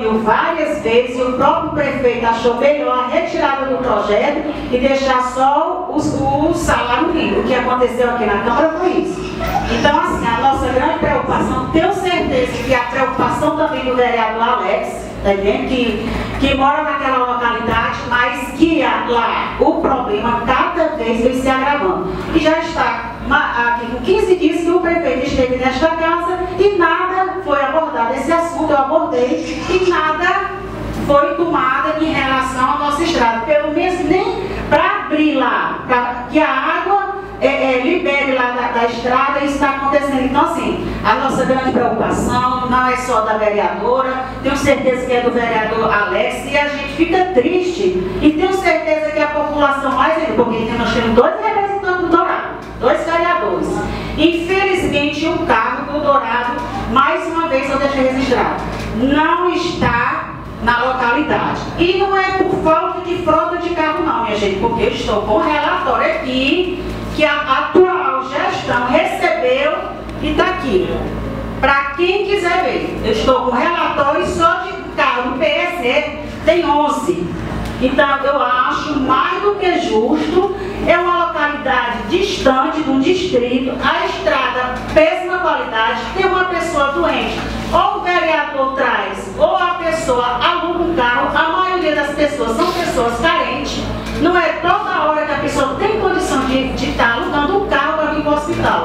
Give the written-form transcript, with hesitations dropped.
reuniu várias vezes e o próprio prefeito achou melhor a retirada do projeto e deixar só o salário mínimo. O que aconteceu aqui na Câmara foi isso. Então, assim, a nossa grande preocupação, tenho certeza que a preocupação também do vereador Alex, que mora naquela localidade, mas que lá o problema cada vez vem se agravando. E já está aqui com 15 dias que o prefeito esteve nesta casa e nada foi abordado. Esse assunto eu abordei e nada foi tomado em relação à nossa estrada. Pelo menos nem para abrir lá, para que a água libere lá da estrada, isso está acontecendo. Então, assim, a nossa grande preocupação não é só da vereadora, tenho certeza que é do vereador Alex, e a gente fica triste, e tenho certeza que a população mais, porque nós temos 2 representantes do Dourado, 2 vereadores. Infelizmente, o carro do Dourado, mais uma vez eu deixei registrado, não está na localidade. E não é por falta de frota de carro não, minha gente, porque eu estou com o relatório aqui, que a atual gestão recebeu e está aqui. Para quem quiser ver, eu estou com relatório só de carro do PSE, tem 11. Então, eu acho mais do que justo, é uma localidade distante de um distrito, a estrada péssima qualidade, tem uma pessoa doente, ou o vereador traz, ou a pessoa aluga um carro, a maioria das pessoas são pessoas carentes, não é toda hora que a pessoa tem condição de estar alugando um carro para vir para o hospital.